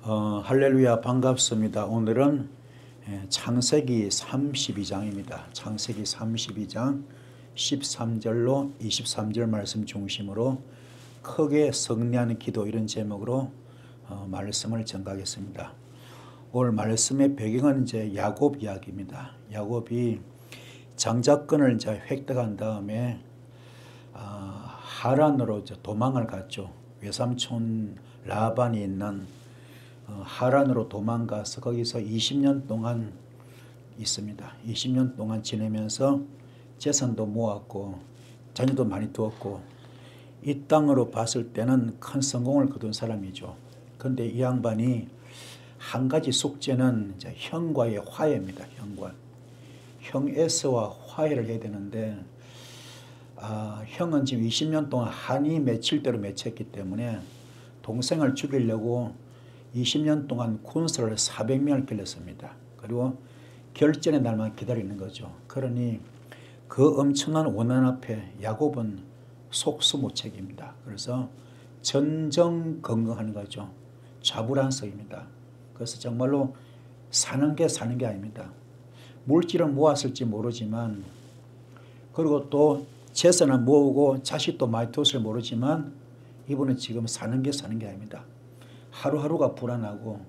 할렐루야 반갑습니다. 오늘은 창세기 32장입니다. 창세기 32장 13절로 23절 말씀 중심으로 크게 승리하는 기도 이런 제목으로 말씀을 전가하겠습니다. 오늘 말씀의 배경은 이제 야곱 이야기입니다. 야곱이 장자권을 이제 획득한 다음에 하란으로 이제 도망을 갔죠. 외삼촌 라반이 있는 하란으로 도망가서 거기서 20년 동안 있습니다. 20년 동안 지내면서 재산도 모았고 자녀도 많이 두었고 이 땅으로 봤을 때는 큰 성공을 거둔 사람이죠. 그런데 이 양반이 한 가지 숙제는 이제 형과의 화해입니다. 형 에서와 화해를 해야 되는데 형은 지금 20년 동안 한이 맺힐 대로 맺혔기 때문에 동생을 죽이려고 20년 동안 군사를 400명을 길렀습니다. 그리고 결전의 날만 기다리는 거죠. 그러니 그 엄청난 원한 앞에 야곱은 속수무책입니다. 그래서 전전긍긍하는 거죠. 좌불안석입니다. 그래서 정말로 사는 게 아닙니다. 물질을 모았을지 모르지만 그리고 또 재산을 모으고 자식도 많이 뒀을 모르지만 이분은 지금 사는 게 아닙니다. 하루하루가 불안하고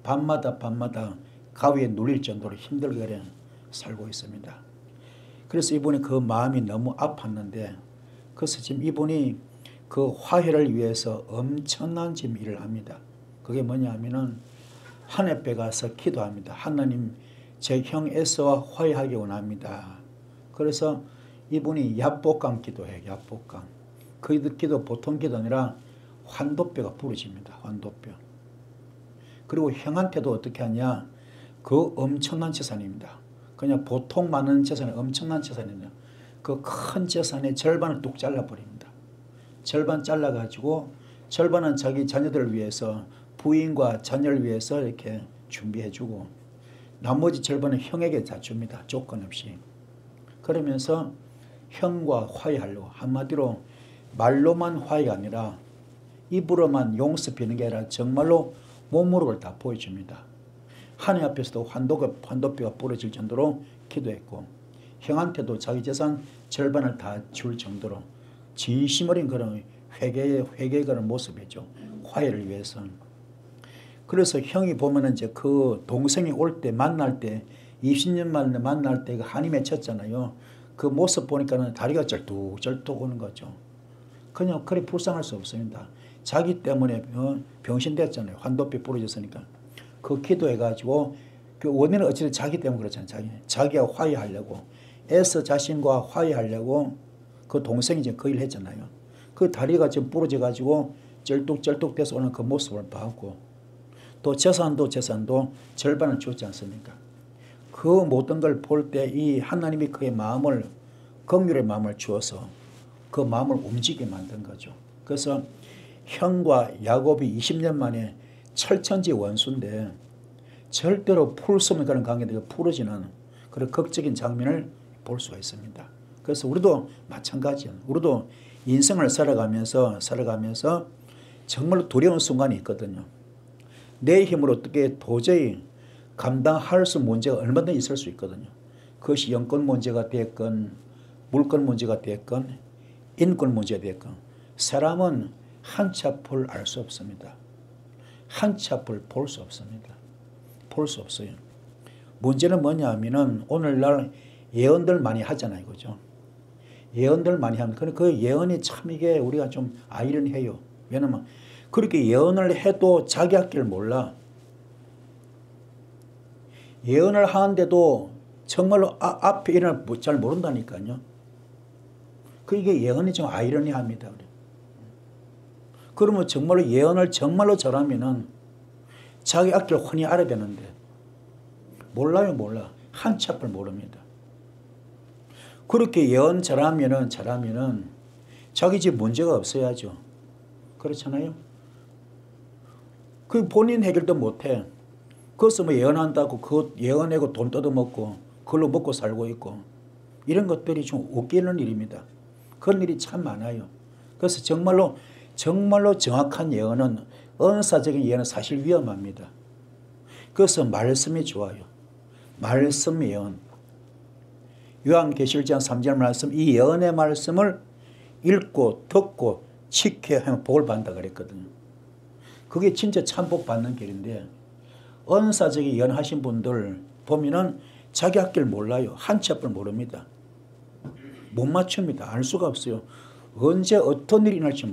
밤마다 가위에 눌릴 정도로 힘들게 살고 있습니다. 그래서 이분이 그 마음이 너무 아팠는데 그래서 지금 이분이 그 화해를 위해서 엄청난 지금 일을 합니다. 그게 뭐냐 하면은 하늘에 가서 기도합니다. 하나님 제 형 에서와 화해하기 원합니다. 그래서 이분이 야복강 기도해요. 야복강. 그 기도 보통 기도 아니라 환도뼈가 부러집니다. 환도뼈. 그리고 형한테도 어떻게 하냐. 그 엄청난 재산입니다. 그냥 보통 많은 재산이 엄청난 재산입니다. 그 큰 재산의 절반을 뚝 잘라버립니다. 절반 잘라가지고 절반은 자기 자녀들을 위해서 부인과 자녀를 위해서 이렇게 준비해주고 나머지 절반은 형에게 다 줍니다. 조건 없이. 그러면서 형과 화해하려고 한마디로 말로만 화해가 아니라 입으로만 용서 비는 게 아니라 정말로 몸으로 다 보여줍니다. 하나님 앞에서도 환도뼈가 부러질 정도로 기도했고 형한테도 자기 재산 절반을 다 줄 정도로 진심 어린 그런 회개의 그런 모습이죠. 화해를 위해서. 그래서 형이 보면은 이제 그 동생이 올 때 만날 때 20년 만에 만날 때 그 한이 맺혔잖아요. 그 모습 보니까는 다리가 절뚝절뚝 오는 거죠. 그냥 그리 불쌍할 수 없습니다. 자기 때문에 병신됐잖아요. 환도뼈 부러졌으니까. 그 기도해가지고 그 원인은 어찌됐든 자기 때문에 그렇잖아요. 자기와 화해하려고 애써 자신과 화해하려고 그 동생이 이제 그 일을 했잖아요. 그 다리가 지금 부러져가지고 절뚝절뚝 돼서 오는 그 모습을 봤고 또 재산도 절반을 줬지 않습니까? 그 모든 걸 볼 때 이 하나님이 그의 마음을 긍휼의 마음을 주어서 그 마음을 움직이게 만든 거죠. 그래서 형과 야곱이 20년 만에 철천지 원수인데 절대로 풀 수 없는 그런 관계가 풀어지는 그런 극적인 장면을 볼 수가 있습니다. 그래서 우리도 마찬가지예요. 우리도 인생을 살아가면서 정말로 두려운 순간이 있거든요. 내 힘으로 어떻게 도저히 감당할 수 문제가 얼마든지 있을 수 있거든요. 그것이 영권 문제가 됐건 물권 문제가 됐건 인권 문제가 됐건 사람은 한치 앞을 알 수 없습니다. 한치 앞을 볼 수 없습니다. 볼 수 없어요. 문제는 뭐냐 하면은 오늘날 예언들 많이 하잖아요. 그죠? 예언들 많이 하면 그 예언이 참 이게 우리가 좀 아이러니해요. 왜냐면 그렇게 예언을 해도 자기 할 길 몰라. 예언을 하는데도 정말로 앞에 일어날 잘 모른다니까요. 이게 예언이 좀 아이러니합니다. 그러면 정말로 예언을 정말로 잘하면은 자기 앞길 훤히 알아야 되는데 몰라. 한치 앞을 모릅니다. 그렇게 예언 잘하면은 자기 집 문제가 없어야죠. 그렇잖아요. 그 본인 해결도 못해. 그것을 뭐 예언한다고 그 예언하고 돈 뜯어먹고 그걸로 먹고 살고 있고 이런 것들이 좀 웃기는 일입니다. 그런 일이 참 많아요. 그래서 정말로 정확한 예언은 언사적인 예언은 사실 위험합니다. 그래서 말씀이 좋아요. 말씀 예언. 요한계시록 3장 말씀, 이 예언의 말씀을 읽고 듣고 지켜야 복을 받는다 그랬거든요. 그게 진짜 참복 받는 길인데, 언사적인 예언하신 분들 보면은 자기 학길 몰라요. 한치 앞을 모릅니다. 못 맞춥니다. 알 수가 없어요. 언제 어떤 일이 일어날지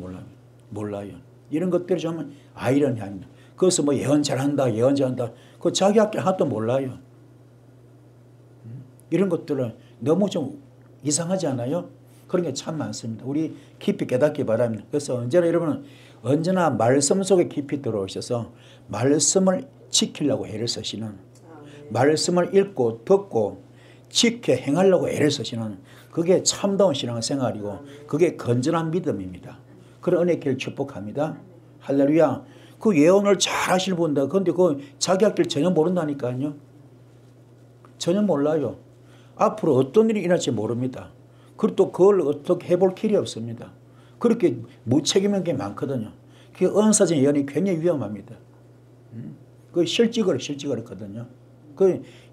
몰라요. 이런 것들이 좀 아이러니합니다. 그래서 뭐 예언 잘한다, 예언 잘한다. 그 자기 학길 하나도 몰라요. 이런 것들은 너무 좀 이상하지 않아요? 그런 게 참 많습니다. 우리 깊이 깨닫기 바랍니다. 그래서 언제나 여러분은 언제나 말씀 속에 깊이 들어오셔서 말씀을 지키려고 애를 쓰시는, 말씀을 읽고 듣고 지켜 행하려고 애를 쓰시는, 그게 참다운 신앙생활이고 그게 건전한 믿음입니다. 그런 은혜 길 축복합니다. 할렐루야. 그 예언을 잘 하시는 분들, 그런데 그 자기 할 길 전혀 모른다니까요. 전혀 몰라요. 앞으로 어떤 일이 일어날지 모릅니다. 그리고 또 그걸 어떻게 해볼 길이 없습니다. 그렇게 무책임한 게 많거든요. 그 언사적 예언이 굉장히 위험합니다. 그 실직거리거든요.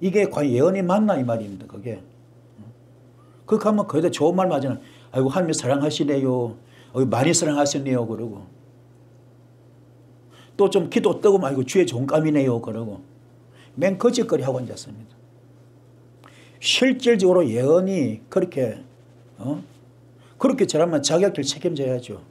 이게 과연 예언이 맞나 이 말입니다. 그게. 그 가면 거기다 좋은 말 맞으면, 아이고 하나님 사랑하시네요. 많이 사랑하시네요. 그러고 또 좀 기도 뜨고, 아이고 주의 종감이네요. 그러고 맨 거짓거리 하고 앉았습니다. 실질적으로 예언이 그렇게 잘하면 자기 할 길 책임져야죠.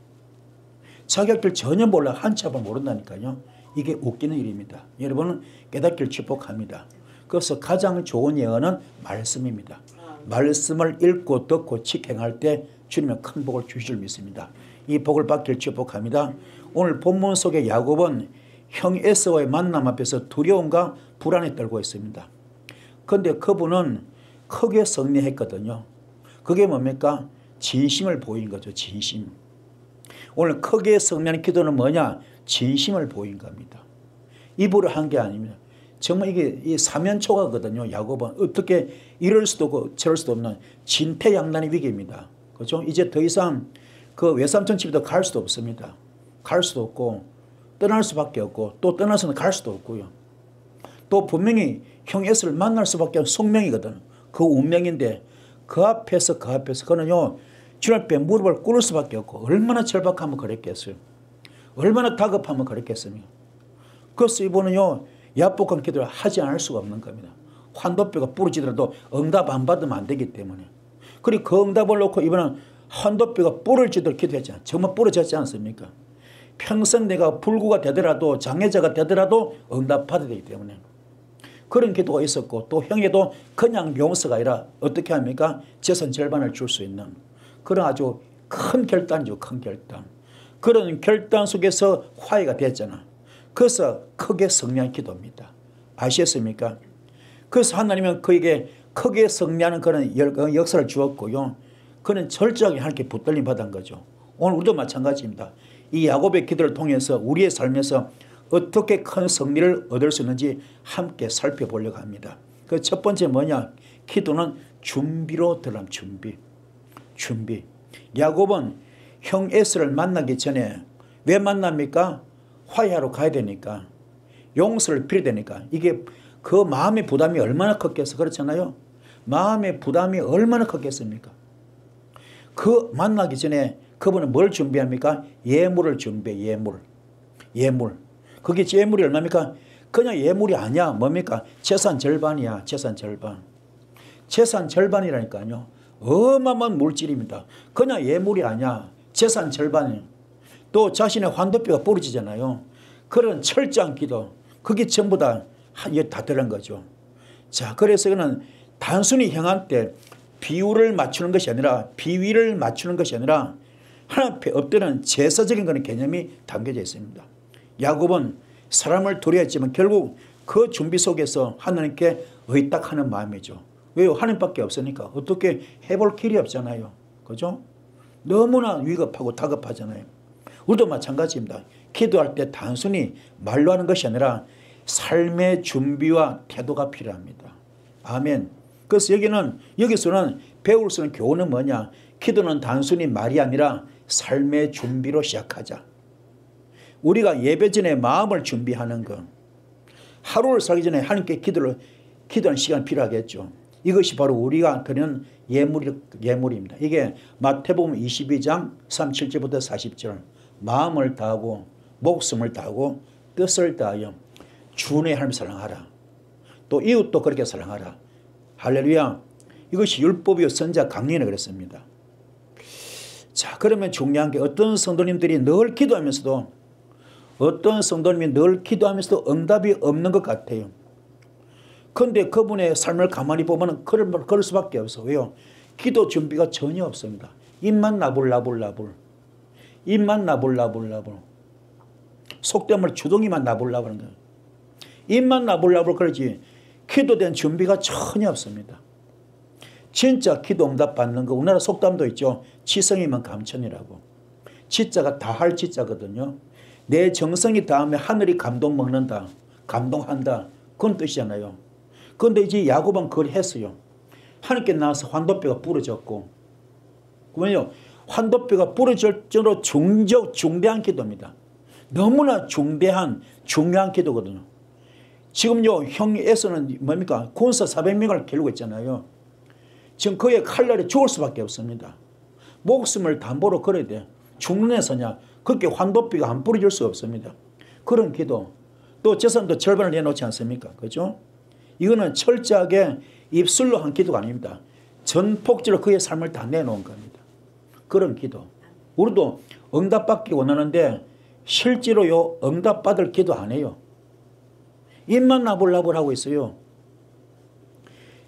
자기 할 길 전혀 몰라, 한치 앞을 모른다니까요. 이게 웃기는 일입니다. 여러분은 깨닫기를 축복합니다. 그래서 가장 좋은 예언은 말씀입니다. 말씀을 읽고 듣고 직행할 때 주님은 큰 복을 주실 줄 믿습니다. 이 복을 받기를 축복합니다. 오늘 본문 속의 야곱은 형 에서와의 만남 앞에서 두려움과 불안에 떨고 있습니다. 그런데 그분은 크게 승리했거든요. 그게 뭡니까? 진심을 보인 거죠. 진심. 오늘 크게 승리하는 기도는 뭐냐? 진심을 보인 겁니다. 입으로 한 게 아닙니다. 정말 이게 이 사면초가거든요. 야곱은 어떻게 이럴 수도 없고 저럴 수도 없는 진퇴양난의 위기입니다. 그렇죠? 이제 더 이상 그 외삼촌 집에도 갈 수도 없습니다. 갈 수도 없고 떠날 수밖에 없고, 또 떠나서는 갈 수도 없고요. 또 분명히 형 에서를 만날 수밖에 없는 숙명이거든. 그 운명인데 그 앞에서 그는요 주님 앞에 무릎을 꿇을 수밖에 없고, 얼마나 절박하면 그랬겠어요. 얼마나 다급하면 그랬겠습니까. 그래서 이분은요 야복한 기도를 하지 않을 수가 없는 겁니다. 환도뼈가 부러지더라도 응답 안 받으면 안 되기 때문에. 그리고 그 응답을 놓고 이번엔 환도뼈가 부러지도록 기도했잖아요. 정말 부러졌지 않습니까? 평생 내가 불구가 되더라도, 장애자가 되더라도 응답 받아야 되기 때문에. 그런 기도가 있었고, 또 형에도 그냥 용서가 아니라 어떻게 합니까? 재산 절반을 줄 수 있는 그런 아주 큰 결단이죠. 큰 결단. 그런 결단 속에서 화해가 됐잖아. 그래서 크게 승리한 기도입니다. 아시겠습니까? 그래서 하나님은 그에게 크게 승리하는 그런 역사를 주었고요. 그는 철저하게 하나님께 붙들림 받은 거죠. 오늘 우리도 마찬가지입니다. 이 야곱의 기도를 통해서 우리의 삶에서 어떻게 큰 승리를 얻을 수 있는지 함께 살펴보려고 합니다. 그 첫 번째 뭐냐? 기도는 준비로 들어가면 준비. 야곱은 형 에서를 만나기 전에 왜 만납니까? 화해하러 가야 되니까, 용서를 빌어야 되니까. 이게 그 마음의 부담이 얼마나 컸겠어. 그렇잖아요. 마음의 부담이 얼마나 컸겠습니까? 그 만나기 전에 그분은 뭘 준비합니까? 예물을 준비해. 예물. 그게 예물이 얼마입니까? 그냥 예물이 아니야. 뭡니까? 재산 절반이야. 재산 절반이라니까요. 어마어마한 물질입니다. 그냥 예물이 아니야. 재산 절반이에요. 또 자신의 환도뼈가 부러지잖아요. 그런 철저한 기도, 그게 전부 다 들어간 거죠. 자, 그래서 그는 단순히 형한 때 비위를 맞추는 것이 아니라 하나님 앞에 엎드리는 제사적인 그런 개념이 담겨져 있습니다. 야곱은 사람을 두려워했지만 결국 그 준비 속에서 하나님께 의탁하는 마음이죠. 왜요? 하나님밖에 없으니까 어떻게 해볼 길이 없잖아요. 그죠? 너무나 위급하고 다급하잖아요. 우리도 마찬가지입니다. 기도할 때 단순히 말로 하는 것이 아니라 삶의 준비와 태도가 필요합니다. 아멘. 그래서 여기서는 배울 수 있는 교훈은 뭐냐? 기도는 단순히 말이 아니라 삶의 준비로 시작하자. 우리가 예배 전에 마음을 준비하는 것, 하루를 살기 전에 하나님께 기도하는 시간이 필요하겠죠. 이것이 바로 우리가 드리는 예물입니다. 이게 마태복음 22장 37절부터 40절, 마음을 다하고 목숨을 다하고 뜻을 다하여 주 내 하나님을 사랑하라. 또 이웃도 그렇게 사랑하라. 할렐루야. 이것이 율법이요 선지자 강령이라 그랬습니다. 자, 그러면 중요한 게 어떤 성도님들이 늘 기도하면서도 응답이 없는 것 같아요. 그런데 그분의 삶을 가만히 보면 그럴 수밖에 없어. 왜요? 기도 준비가 전혀 없습니다. 입만 나불나불. 입만 나불나불. 속되면 주둥이만 나불나불 하는 거예요. 입만 나불나불 그러지 기도된 준비가 전혀 없습니다. 진짜 기도 응답 받는 거 우리나라 속담도 있죠. 지성이면 감천이라고. 지자가 다할 지자거든요. 내 정성이 닿으면 하늘이 감동 먹는다. 감동한다. 그런 뜻이잖아요. 그런데 이제 야곱은 그걸 했어요. 하나님께 나와서 환도뼈가 부러졌고, 그러면요 환도뼈가 부러질 정도로 중대한 기도입니다. 너무나 중요한 기도거든요. 지금요 형 에서는 뭡니까? 군사 400명을 겨루고 있잖아요. 지금 그의 칼날에 죽을 수밖에 없습니다. 목숨을 담보로 걸어야 돼. 죽는 데서냐 그렇게 환도뼈가 안 부러질 수 없습니다. 그런 기도. 또 재산도 절반을 내놓지 않습니까? 그죠? 이거는 철저하게 입술로 한 기도가 아닙니다. 전폭적으로 그의 삶을 다 내놓은 겁니다. 그런 기도. 우리도 응답받기 원하는데 실제로요 응답받을 기도 안 해요. 입만 나불나불 하고 있어요.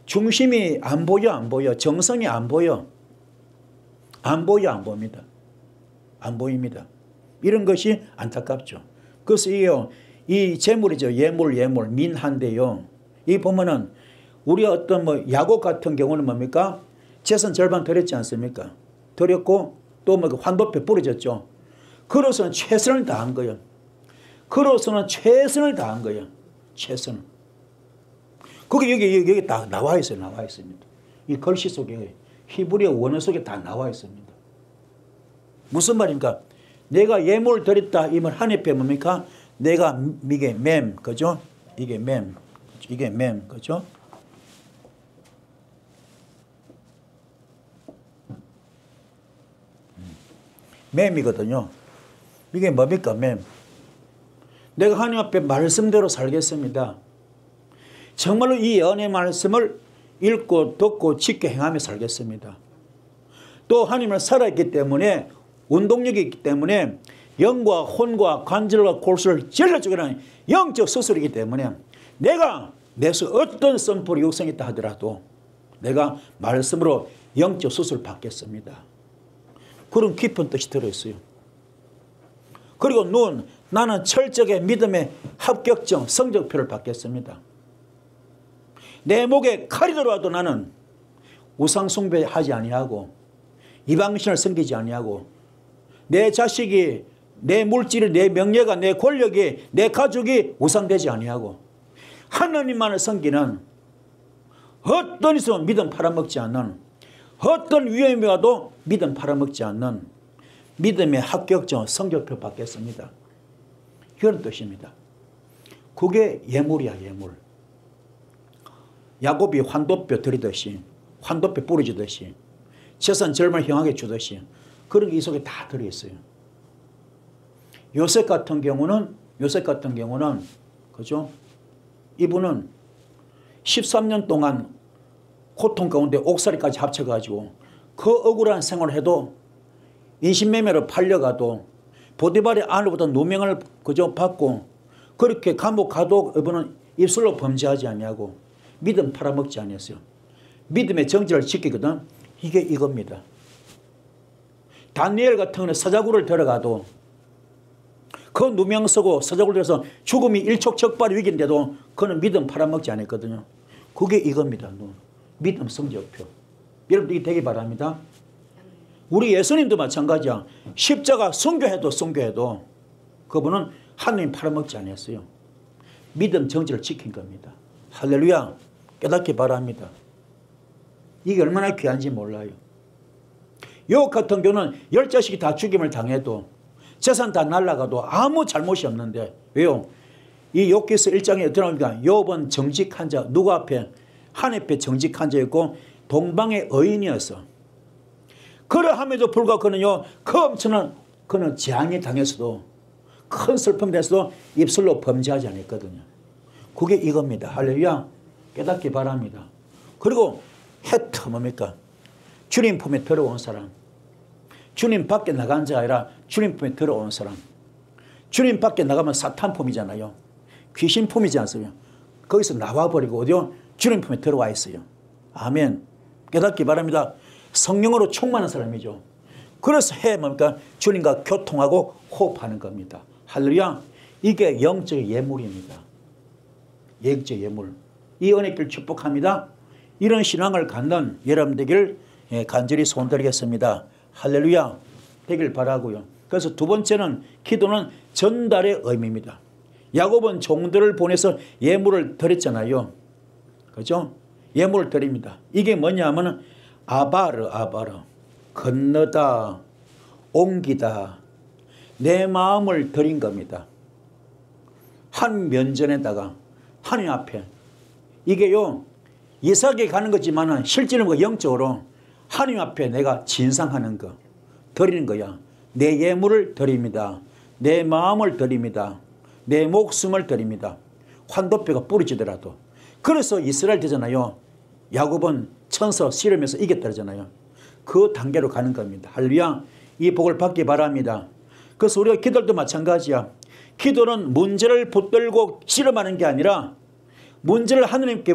중심이 안 보여. 정성이 안 보여. 안 보입니다. 안 보입니다. 이런 것이 안타깝죠. 그래서 이 재물이죠. 예물 민한데요. 이 보면은 우리가 어떤 야곱 같은 경우는 뭡니까? 재산 절반 드렸지 않습니까? 드렸고 또 환도표 부러졌죠. 그로서는 최선을 다한 거예요. 최선을. 거기 여기 다 나와 있습니다. 이 글씨 속에 히브리어 원어 속에 다 나와 있습니다. 무슨 말입니까? 내가 예물을 드렸다 이 말 한 옆에 뭡니까? 내가 이게 맴 그죠? 이게 맴 그죠? 맴이거든요. 이게 뭡니까? 맴. 내가 하나님 앞에 말씀대로 살겠습니다. 정말로 이 연의 말씀을 읽고 듣고 지켜 행하며 살겠습니다. 또 하나님을 살아있기 때문에 운동력이 있기 때문에 영과 혼과 관절과 골수를 찔러 죽이는 영적 수술이기 때문에 내가 내서 어떤 썸포를 육성했다 하더라도 내가 말씀으로 영적 수술을 받겠습니다. 그런 깊은 뜻이 들어있어요. 그리고 나는 철저하게 믿음의 합격증 성적표를 받겠습니다. 내 목에 칼이 들어와도 나는 우상 숭배하지 아니하고 이방신을 섬기지 아니하고 내 자식이 내 물질이 내 명예가 내 권력이 내 가족이 우상되지 아니하고 하나님만을 섬기는 어떤 있으면 믿음 팔아먹지 않는 어떤 위험이 와도 믿음 팔아먹지 않는 믿음의 합격증 성적표 받겠습니다. 그런 뜻입니다. 그게 예물이야 예물. 야곱이 환도뼈 드리듯이 환도뼈 부러지듯이 재산 절반을 형하게 주듯이 그런 게 이 속에 다 들어있어요. 요셉 같은 경우는 그죠? 이분은 13년 동안 고통 가운데 옥살이까지 합쳐가지고 그 억울한 생활을 해도 인신매매로 팔려가도 보디발의 아내보다 누명을 그저 받고 그렇게 감옥 가도 이분은 입술로 범죄하지 아니하고 믿음 팔아먹지 아니했어요. 믿음의 정지를 지키거든. 이게 이겁니다. 다니엘 같은 경우는 사자굴을 들어가도 그 누명 쓰고 사자굴을 들어서 죽음이 일촉즉발의 위기인데도 그는 믿음 팔아먹지 않았거든요. 그게 이겁니다. 믿음 성적표. 여러분들 이게 되기 바랍니다. 우리 예수님도 마찬가지야. 십자가 순교해도 그분은 하나님 팔아먹지 않았어요. 믿음 정지를 지킨 겁니다. 할렐루야. 깨닫기 바랍니다. 이게 얼마나 귀한지 몰라요. 요 같은 경우는 10자식이 다 죽임을 당해도 재산 다 날라가도 아무 잘못이 없는데 왜요? 이 욥기서 1장에 어떻게 나옵니까? 욥은 정직한 자, 누구 앞에? 하나님 앞에 정직한 자였고 동방의 의인이었어. 그러함에도 불구하고 그는요, 그 엄청난 그는 재앙에 당해서도 큰 슬픔에 대해서도 입술로 범죄하지 않았거든요. 그게 이겁니다. 할렐루야. 깨닫기 바랍니다. 그리고 해트 뭡니까? 주님 품에 들어온 사람. 주님 밖에 나간 자 아니라 주님 품에 들어온 사람. 주님 밖에 나가면 사탄 품이잖아요. 귀신 품이지 않습니까? 거기서 나와버리고 어디요? 주님 품에 들어와 있어요. 아멘. 깨닫기 바랍니다. 성령으로 충만한 사람이죠. 그래서 뭡니까? 주님과 교통하고 호흡하는 겁니다. 할렐루야. 이게 영적 예물입니다. 영적 예물. 이 은혜길 축복합니다. 이런 신앙을 갖는 여러분 되길 간절히 소원드리겠습니다. 할렐루야. 되길 바라고요. 그래서 두 번째는 기도는 전달의 의미입니다. 야곱은 종들을 보내서 예물을 드렸잖아요. 그죠? 예물을 드립니다. 이게 뭐냐 하면 아바르 건너다, 옮기다, 내 마음을 드린 겁니다. 한 면전에다가 하나님 앞에 이게요 이삭에 가는 거지만 실제는 영적으로 하나님 앞에 내가 진상하는 거 드리는 거야. 내 예물을 드립니다. 내 마음을 드립니다. 내 목숨을 드립니다. 환도뼈가 부러지더라도. 그래서 이스라엘 되잖아요. 야곱은 천서 씨름에서 이겼다잖아요. 그 단계로 가는 겁니다. 할렐루야. 이 복을 받기 바랍니다. 그래서 우리가 기도도 마찬가지야. 기도는 문제를 붙들고 씨름하는 게 아니라 문제를 하느님께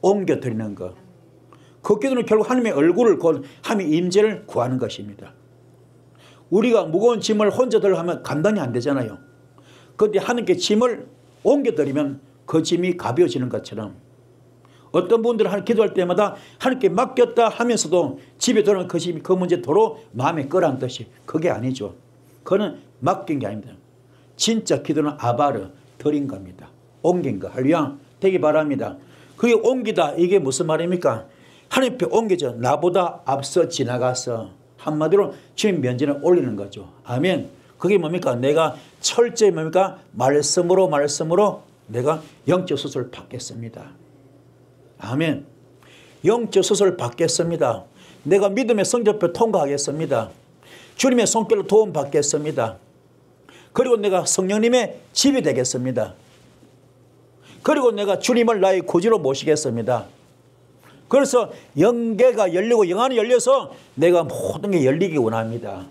옮겨드리는 것. 그 기도는 결국 하나님의 얼굴을 하나님의 임재를 구하는 것입니다. 우리가 무거운 짐을 혼자 들고 하면 감당이 안 되잖아요. 그런데 하나님께 짐을 옮겨드리면 그 짐이 가벼워지는 것처럼 어떤 분들은 기도할 때마다 하나님께 맡겼다 하면서도 집에 들어오는 그 짐이 그 문제 도로 마음에 끌어안듯이 그게 아니죠. 그거는 맡긴 게 아닙니다. 진짜 기도는 아바르 드린 겁니다. 옮긴 거. 할렐루야. 되기 바랍니다. 그게 옮기다 이게 무슨 말입니까? 하나님 앞에 옮겨져 나보다 앞서 지나가서 한마디로 주님 면전에 올리는 거죠. 아멘. 그게 뭡니까? 내가 철저히 뭡니까? 말씀으로 내가 영적 수술을 받겠습니다. 아멘. 영적 수술을 받겠습니다. 내가 믿음의 성적표 통과하겠습니다. 주님의 손길로 도움 받겠습니다. 그리고 내가 성령님의 집이 되겠습니다. 그리고 내가 주님을 나의 구주로 모시겠습니다. 그래서 영계가 열리고 영안이 열려서 내가 모든 게 열리기 원합니다.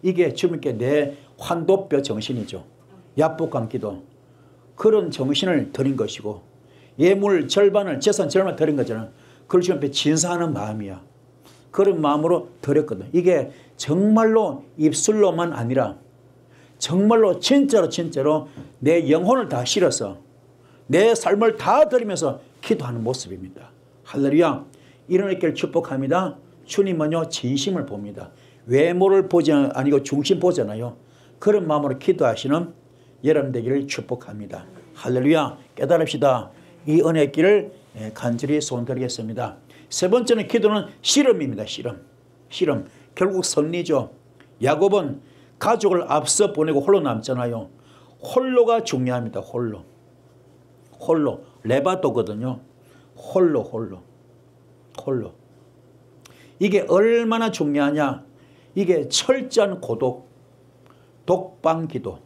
이게 주님께 내 환도뼈 정신이죠. 야복한 기도. 그런 정신을 드린 것이고 예물 절반을 재산 절반을 드린 거잖아. 그걸 주님 앞에 진사하는 마음이야. 그런 마음으로 드렸거든. 이게 정말로 입술로만 아니라 정말로 진짜로 내 영혼을 다 실어서 내 삶을 다 드리면서 기도하는 모습입니다. 할렐루야. 이런 있기를 축복합니다. 주님은요 진심을 봅니다. 외모를 보지 아니고 중심 보잖아요. 그런 마음으로 기도하시는 여러분 되기를 축복합니다. 할렐루야. 깨달읍시다. 이 은혜의 길을 간절히 소원드리겠습니다. 세 번째는 기도는 씨름입니다. 씨름. 결국 승리죠. 야곱은 가족을 앞서 보내고 홀로 남잖아요. 홀로가 중요합니다. 홀로. 레바도거든요. 홀로. 이게 얼마나 중요하냐. 이게 철저한 고독, 독방기도,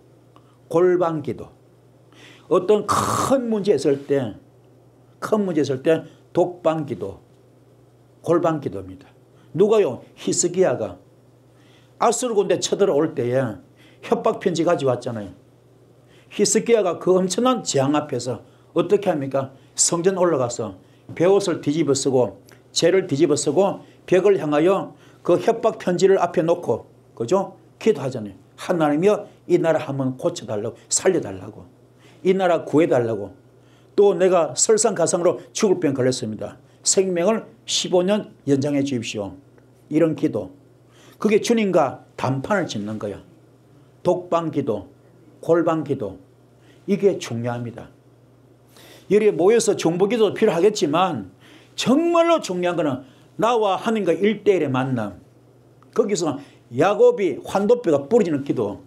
골방기도. 어떤 큰 문제 있을 때 독방기도, 골방기도입니다. 누가요? 히스기야가 아수르 군대 쳐들어올 때에 협박편지 가져왔잖아요. 히스기야가 그 엄청난 재앙 앞에서 어떻게 합니까? 성전 올라가서 베옷을 뒤집어 쓰고 재를 뒤집어 쓰고 벽을 향하여 그 협박편지를 앞에 놓고 그죠? 기도하잖아요. 하나님이여 이 나라 한번 고쳐달라고 살려달라고 이 나라 구해달라고 또 내가 설상가상으로 죽을 병 걸렸습니다. 생명을 15년 연장해 주십시오. 이런 기도. 그게 주님과 단판을 짓는 거야. 독방기도, 골방기도. 이게 중요합니다. 여기에 모여서 중보기도도 필요하겠지만 정말로 중요한 거는 나와 하나님과 1대1의 만남. 거기서 야곱이 환도뼈가 부러지는 기도,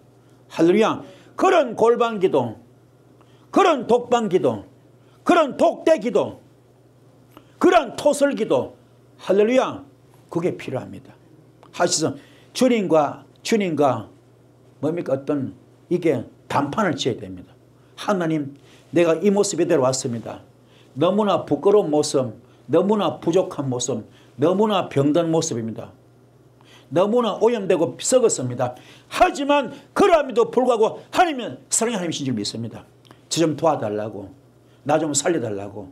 할렐루야. 그런 골방 기도, 그런 독방 기도, 그런 독대 기도, 그런 토설 기도, 할렐루야. 그게 필요합니다. 하시서 주님과 뭡니까? 어떤 이게 단판을 지어야 됩니다. 하나님, 내가 이 모습 이대로 왔습니다. 너무나 부끄러운 모습, 너무나 부족한 모습, 너무나 병든 모습입니다. 너무나 오염되고 썩었습니다. 하지만 그럼에도 불구하고 하나님은 사랑의 하나님이신 줄 믿습니다. 저 좀 도와달라고, 나 좀 살려달라고.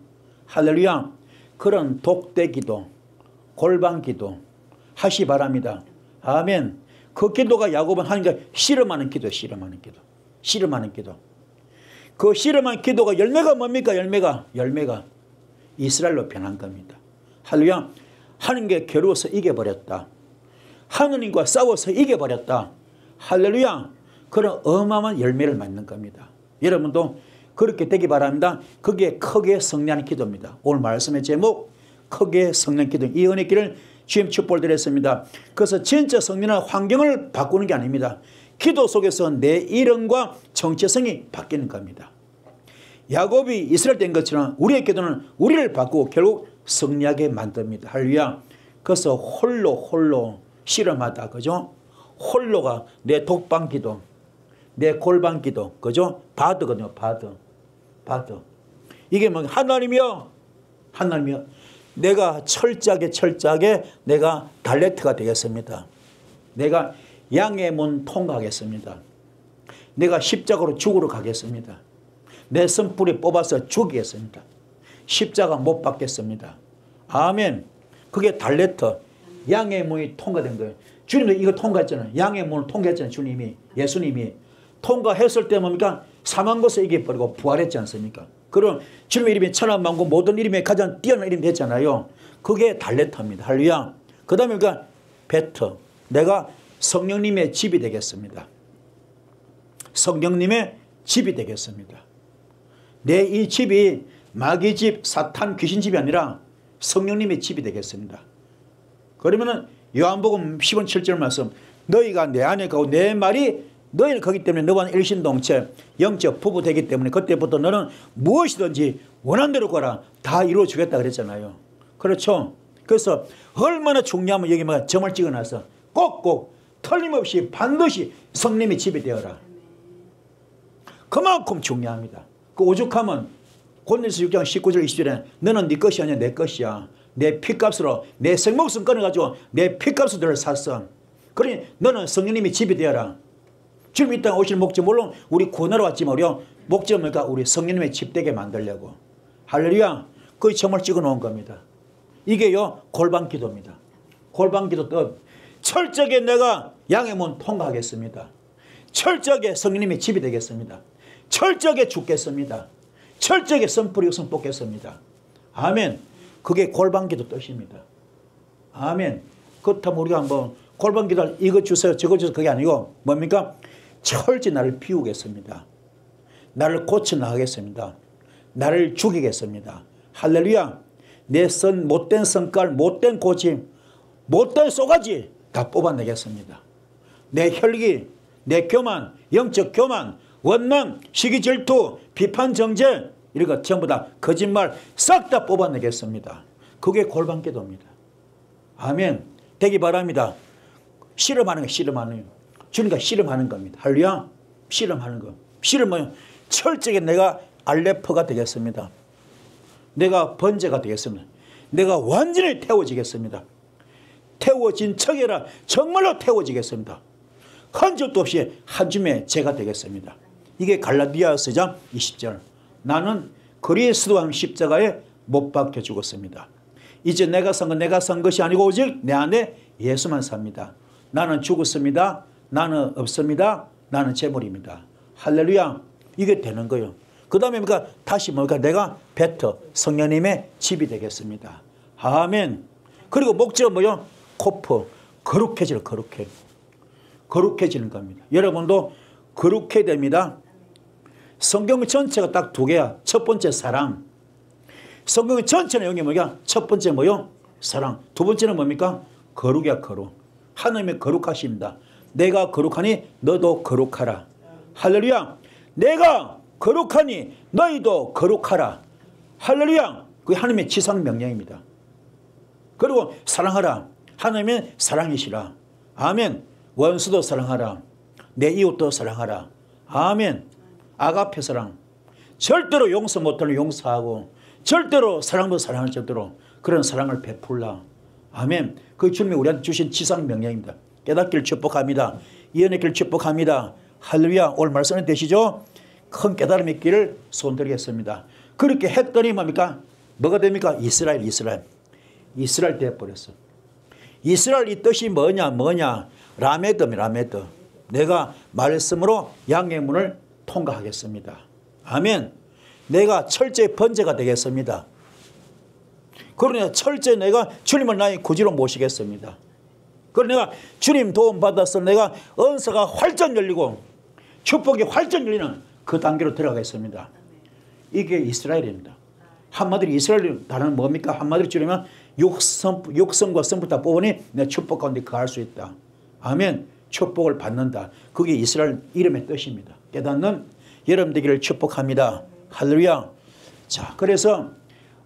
할렐루야. 그런 독대기도, 골방기도 하시 바랍니다. 아멘. 그 기도가 야곱은 하나님과 씨름하는 기도, 씨름하는 기도, 씨름하는 기도. 그 씨름한 기도가 열매가 뭡니까? 열매가 이스라엘로 변한 겁니다. 할렐루야. 하나님께 괴로워서 이겨버렸다. 하느님과 싸워서 이겨버렸다. 할렐루야. 그런 어마어마한 열매를 맺는 겁니다. 여러분도 그렇게 되기 바랍니다. 그게 크게 성령의 기도입니다. 오늘 말씀의 제목, 크게 성령 기도. 이 은혜 길을 주님 축복드렸습니다. 그래서 진짜 성령은 환경을 바꾸는 게 아닙니다. 기도 속에서 내 이름과 정체성이 바뀌는 겁니다. 야곱이 이스라엘 된 것처럼 우리의 기도는 우리를 바꾸고 결국 승리하게 만듭니다. 할렐루야. 그래서 홀로 실험하다, 그죠? 홀로가 내 독방 기도, 내 골방 기도, 그죠? 바드거든요. 바드. 이게 뭐 하나님이여, 내가 철저하게 내가 달레트가 되겠습니다. 내가 양의 문 통과하겠습니다. 내가 십자가로 죽으러 가겠습니다. 내 선뿌리 뽑아서 죽이겠습니다. 십자가 못 받겠습니다. 아멘. 그게 달레트, 양의 문이 통과된 거예요. 주님도 이거 통과했잖아요. 양의 문을 통과했잖아요. 주님이, 예수님이. 통과했을 때 뭡니까? 사망 것을 이겨버리고 부활했지 않습니까? 그럼 주님의 이름이 천하만국 모든 이름에 가장 뛰어난 이름이 됐잖아요. 그게 달레트입니다. 할렐루야. 그 다음에 그러니까 베터, 내가 성령님의 집이 되겠습니다. 성령님의 집이 되겠습니다. 내 이 집이 마귀 집, 사탄, 귀신 집이 아니라 성령님의 집이 되겠습니다. 그러면은 요한복음 10원 7절 말씀, 너희가 내 안에 가고 내 말이 너희는 거기 때문에 너와 일신동체 영적 부부 되기 때문에 그때부터 너는 무엇이든지 원하는 대로 거라 다 이루어 주겠다 그랬잖아요. 그렇죠? 그래서 얼마나 중요하면 여기 막 점을 찍어놔서 꼭꼭 틀림없이 반드시 성령의 집이 되어라. 그만큼 중요합니다. 그 오죽하면 고린도서 6장 19절 20절에 너는 네 것이 아니야 내 것이야. 내 피값으로 내 생목숨 끊어가지고 내 피값으로 너를 샀어. 그러니 너는 성령님의 집이 되어라. 주님 이 땅에 오실 목적, 물론 우리 구원하러 왔지만 목적은 뭘까? 우리 성령님의 집 되게 만들려고. 할렐루야. 그 점을 찍어 놓은 겁니다. 이게요 골방 기도입니다. 골방 기도 뜻. 철저하게 내가 양의 문 통과하겠습니다. 철저하게 성령님의 집이 되겠습니다. 철저하게 죽겠습니다. 철저하게 선뿌리 육성 뽑겠습니다. 아멘. 그게 골방 기도 뜻입니다. 아멘. 그렇다면 우리가 한번 골방 기도 이거 주세요 저거 주세요 그게 아니고 뭡니까? 철저히 나를 비우겠습니다. 나를 고쳐나가겠습니다. 나를 죽이겠습니다. 할렐루야. 내 못된 성깔, 못된 고집, 못된 쏘가지 다 뽑아내겠습니다. 내 혈기, 내 교만, 영적 교만, 원망, 시기 질투, 비판 정죄 이런 거 전부 다 거짓말 싹 다 뽑아내겠습니다. 그게 골방 기도입니다. 아멘. 되기 바랍니다. 실험하는 거 실험하는 거. 주님과 실험하는 겁니다. 할렐루야. 실험하는 거. 실험은 철저하게 내가 알레퍼가 되겠습니다. 내가 번제가 되겠습니다. 내가 완전히 태워지겠습니다. 태워진 척이라 정말로 태워지겠습니다. 흔적도 없이 한 줌의 죄가 되겠습니다. 이게 갈라디아서 4장 20절. 나는 그리스도와 십자가에 못 박혀 죽었습니다. 이제 내가 산 것이 아니고 오직 내 안에 예수만 삽니다. 나는 죽었습니다. 나는 없습니다. 나는 재물입니다. 할렐루야. 이게 되는 거예요. 그 다음에 뭡니까? 다시 뭡니까? 내가 베터 성령님의 집이 되겠습니다. 아멘. 그리고 목적은 뭐요? 코프. 거룩해지는 거룩해지는 겁니다. 여러분도 거룩해야 됩니다. 성경 전체가 딱 두 개야. 첫 번째 사랑. 성경 전체는 여기 뭐야? 첫 번째 뭐요? 사랑. 두 번째는 뭡니까? 거룩이야 거룩. 하나님의 거룩하십니다. 내가 거룩하니 너도 거룩하라. 할렐루야. 내가 거룩하니 너희도 거룩하라. 할렐루야. 그게 하나님의 지상 명령입니다. 그리고 사랑하라. 하나님의 사랑이시라. 아멘. 원수도 사랑하라. 내 이웃도 사랑하라. 아멘. 아가페 사랑. 절대로 용서 못하는 용서하고 절대로 사랑도 사랑할 정도로 그런 사랑을 베풀라. 아멘. 그 주님이 우리한테 주신 지상 명령입니다. 깨닫기를 축복합니다. 예언의 길 축복합니다. 할렐루야. 오늘 말씀이 되시죠? 큰 깨달음이 있기를 소원드리겠습니다. 그렇게 했더니 뭡니까? 뭐가 됩니까? 이스라엘 되어버렸어. 이스라엘 이 뜻이 뭐냐? 라메드. 내가 말씀으로 양의 문을 통과하겠습니다. 아멘. 내가 철저히 번제가 되겠습니다. 그러나 철저히 내가 주님을 나의 구주로 모시겠습니다. 그러나 내가 주님 도움 받아서 내가 은사가 활짝 열리고 축복이 활짝 열리는 그 단계로 들어가겠습니다. 이게 이스라엘입니다. 한마디로 이스라엘 단어는 뭡니까? 한마디로 줄이면 육성과 성부 다 뽑으니 내가 축복 가운데 거할 수 있다. 아멘. 축복을 받는다. 그게 이스라엘 이름의 뜻입니다. 깨닫는 여러분 되기를 축복합니다. 할렐루야. 자, 그래서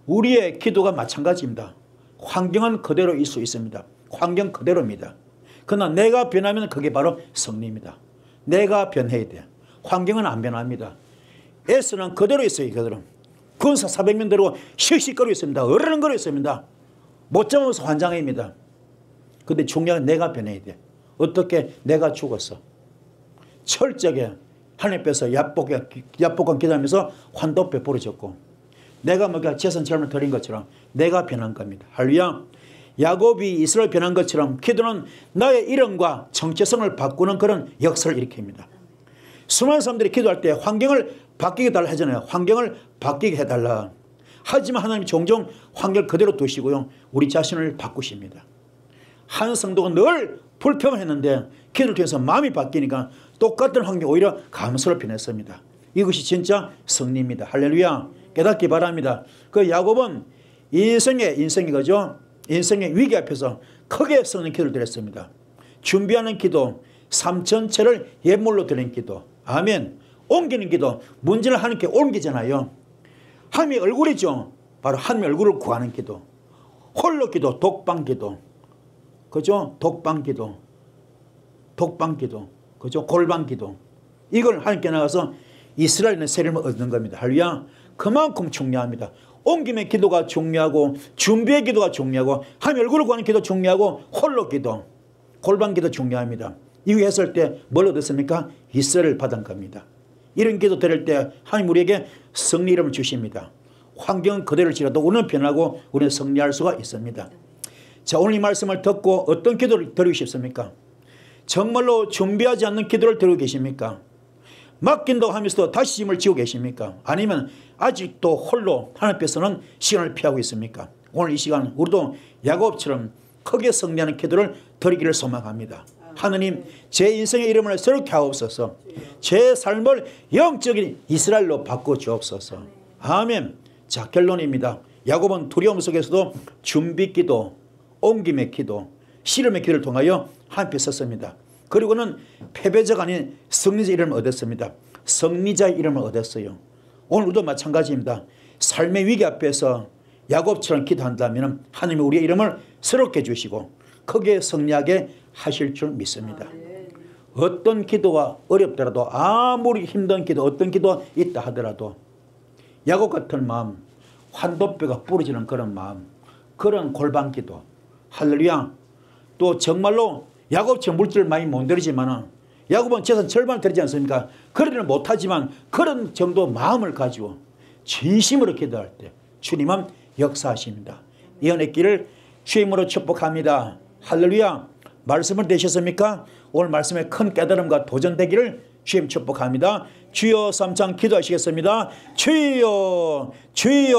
우리의 기도가 마찬가지입니다. 환경은 그대로일 수 있습니다. 환경 그대로입니다. 그러나 내가 변하면 그게 바로 승리입니다. 내가 변해야 돼. 환경은 안 변합니다. 에스는 그대로 있어요. 그대로. 군사 400명 데리고 씩씩거리고 있습니다. 어르렁거리고 있습니다. 못 잡아서 환장입니다. 근데 중요한 건 내가 변해야 돼. 어떻게? 내가 죽었어. 철저하게 하나님께서 약복한 기도하면서 환도 베풀어줬고 내가 뭔가 재산 젊을 드린 것처럼 내가 변한 겁니다. 할렐루야. 야곱이 이스라엘 변한 것처럼 기도는 나의 이름과 정체성을 바꾸는 그런 역사를 일으킵니다. 수많은 사람들이 기도할 때 환경을 바뀌게 달라 하잖아요. 환경을 바뀌게 해달라. 하지만 하나님 종종 환경을 그대로 두시고요. 우리 자신을 바꾸십니다. 한 성도가 늘 불평했는데 기도를 통해서 마음이 바뀌니까 똑같은 환경 오히려 감사로 변했습니다. 이것이 진짜 승리입니다. 할렐루야. 깨닫기 바랍니다. 그 야곱은 인생이 그죠? 인생의 위기 앞에서 크게 쓰는 기도를 드렸습니다. 준비하는 기도, 3,000채를 예물로 드리는 기도. 아멘. 옮기는 기도, 문제를 하나님께 옮기잖아요. 하나님의 얼굴이죠. 바로 하나님의 얼굴을 구하는 기도. 홀로 기도, 독방 기도. 그죠? 독방 기도. 그죠? 골방 기도. 이걸 하나님께 나가서 이스라엘의 세례를 얻는 겁니다. 할렐루야. 그만큼 중요합니다. 옮김의 기도가 중요하고 준비의 기도가 중요하고 하나님 얼굴을 구하는 기도 중요하고 홀로 기도, 골방 기도 중요합니다. 이거 했을 때 뭘 얻었습니까? 이스라엘을 받은 겁니다. 이런 기도 드릴 때 하나님 우리에게 승리 이름을 주십니다. 환경은 그대로일지라도 우리는 변하고 우리는 승리할 수가 있습니다. 자, 오늘 이 말씀을 듣고 어떤 기도를 드리고 싶습니까? 정말로 준비하지 않는 기도를 드리고 계십니까? 맡긴다고 하면서도 다시 힘을 지고 계십니까? 아니면 아직도 홀로 하나님께서는 시간을 피하고 있습니까? 오늘 이 시간 우리도 야곱처럼 크게 승리하는 기도를 드리기를 소망합니다. 하느님, 제 인생의 이름을 새롭게 하옵소서. 제 삶을 영적인 이스라엘로 바꿔주옵소서. 아멘. 자, 결론입니다. 야곱은 두려움 속에서도 준비기도, 옮김의 기도, 씨름의 기도를 통하여 하나님께 섰습니다. 그리고는 패배자가 아닌 승리자 이름을 얻었습니다. 승리자의 이름을 얻었어요. 오늘도 마찬가지입니다. 삶의 위기 앞에서 야곱처럼 기도한다면 하나님이 우리의 이름을 새롭게 주시고 크게 승리하게 하실 줄 믿습니다. 어떤 기도가 어렵더라도 아무리 힘든 기도 어떤 기도가 있다 하더라도 야곱 같은 마음, 환도뼈가 부러지는 그런 마음, 그런 골방 기도, 할렐루야. 또 정말로 야곱처럼 물질을 많이 못 드리지만 야곱은 재산 절반을 드리지 않습니까? 그러지는 못하지만 그런 정도 마음을 가지고 진심으로 기도할 때 주님은 역사하십니다. 이 은혜 길을 주임으로 축복합니다. 할렐루야. 말씀을 되셨습니까? 오늘 말씀에 큰 깨달음과 도전되기를 주님 축복합니다. 주여 3장 기도하시겠습니다. 주여 주여.